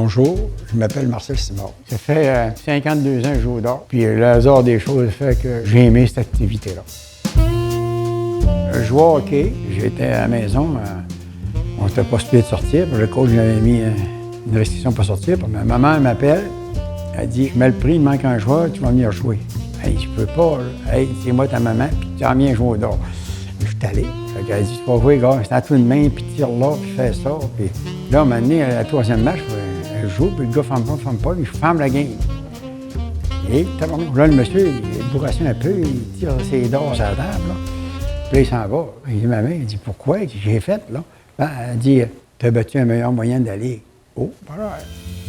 Bonjour, je m'appelle Marcel Simard. Ça fait 52 ans que je joue au dard. Puis le hasard des choses fait que j'ai aimé cette activité-là. Je jouais au hockey, j'étais à la maison, on n'était pas supposé de sortir. Le coach m'avait mis une restriction pour sortir. Puis ma maman m'appelle, elle dit « Mets le prix, il manque un joueur, tu vas venir jouer. » Hey, je peux pas, là. Hey, c'est moi ta maman, puis tu viens jouer au dard. Je suis allé. Elle dit « Tu vas jouer, gars, c'est à toi de main, puis tire là, puis fais ça. » Puis là, à un moment donné, à la troisième match, je joue, puis le gars ne ferme pas, puis je ferme la game. Et là, le monsieur, il bourrasse un peu, il tire ses dards sur la table, là. Puis là, il s'en va. Il dit, ma mère, il dit, pourquoi? J'ai fait, là. Ben, elle dit, tu as battu un meilleur moyen d'aller. Oh, voilà.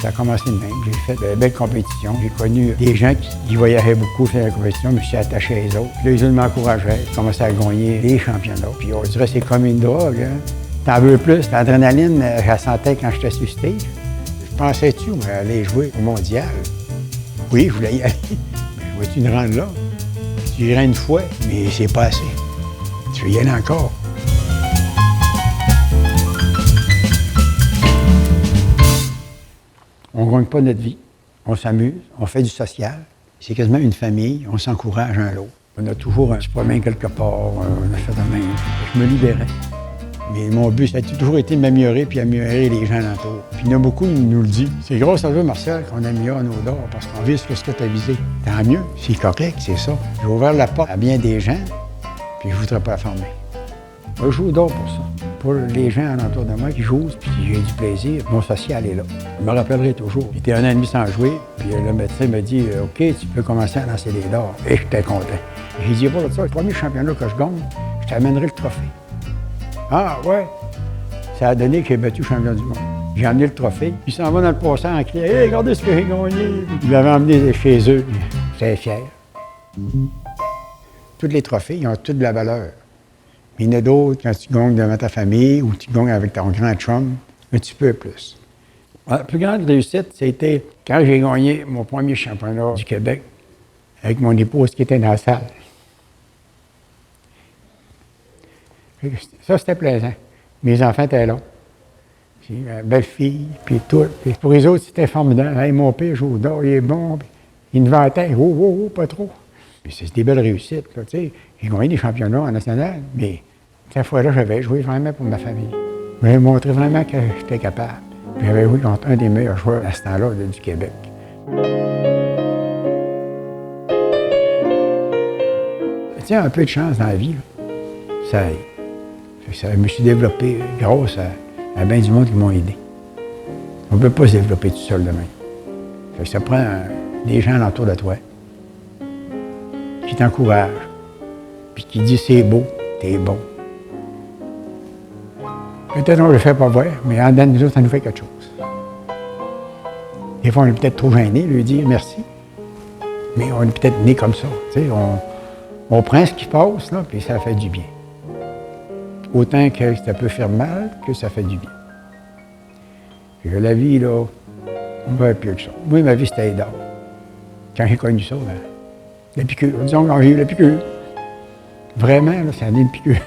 Ça a commencé de même. J'ai fait de belles compétitions. J'ai connu des gens qui voyageaient beaucoup faire la compétition. Je me suis attaché à eux autres. Puis là, les autres m'encourageaient. J'ai commencé à gagner des championnats. Puis on dirait que c'est comme une drogue, hein. T'en veux plus. L'adrénaline, je la sentais quand j'étais sur stage. Pensais-tu aller jouer au mondial? Oui, je voulais y aller. Mais vois-tu une rendre là? Tu irais une fois, mais c'est pas assez. Tu veux y aller encore? On ne gagne pas notre vie. On s'amuse, on fait du social. C'est quasiment une famille, on s'encourage un l'autre. On a toujours un petit problème quelque part, on a fait de même. Je me libérais. Mais mon but, ça a toujours été de m'améliorer puis améliorer les gens alentour. Puis il y en a beaucoup qui nous le disent. C'est grâce à toi, Marcel, qu'on améliore nos dards parce qu'on vise ce que tu as visé. Tant mieux, c'est correct, c'est ça. J'ai ouvert la porte à bien des gens, puis je ne voudrais pas la fermer. Moi, je joue au dard pour ça. Pour les gens alentour de moi qui jouent, puis j'ai du plaisir, mon social est là. Je me rappellerai toujours. J'étais 1 an et demi sans jouer, puis le médecin me dit « OK, tu peux commencer à lancer des dards. » Et j'étais content. J'ai dit « Voilà ça, le premier championnat que je gagne, je t'amènerai le trophée. » Ah, ouais. Ça a donné que j'ai battu le champion du monde. J'ai amené le trophée. Il s'en va dans le passant en criant « Hey, regardez ce que j'ai gagné! » Il m'avait emmené chez eux. J'étais fier. Tous les trophées, ils ont tous de la valeur. Mais il y en a d'autres, quand tu gagnes devant ta famille ou tu gagnes avec ton grand chum, un petit peu plus. La plus grande réussite, c'était quand j'ai gagné mon premier championnat du Québec avec mon épouse qui était dans la salle. Ça, c'était plaisant. Mes enfants étaient là. J'ai une belle-fille, puis tout. Puis pour les autres, c'était formidable. Hey, mon père joue au dard, il est bon. Puis il me vantait. Oh, pas trop. Puis c'est des belles réussites, là, tu sais. J'ai gagné des championnats en national, mais cette fois-là, j'avais joué vraiment pour ma famille. J'avais montré vraiment que j'étais capable. Puis j'avais joué contre un des meilleurs joueurs à ce temps-là du Québec. Tu sais, un peu de chance dans la vie, là, ça aide. Je me suis développé grâce à bien du monde qui m'ont aidé. On ne peut pas se développer tout seul demain. Ça prend des gens autour de toi qui t'encouragent, puis qui disent c'est beau, t'es bon. Peut-être qu'on ne le fait pas voir, mais en dedans de nous autres, ça nous fait quelque chose. Des fois, on est peut-être trop gêné de lui dire merci, mais on est peut-être né comme ça. Tu sais, on prend ce qui passe, là, puis ça fait du bien. Autant que ça peut faire mal, que ça fait du bien. Puis la vie, là, on va plus que ça. Moi, ma vie, c'était d'or. Quand j'ai connu ça, la piqûre. Disons, quand j'ai eu la piqûre. Vraiment, là, ça a donné une piqûre.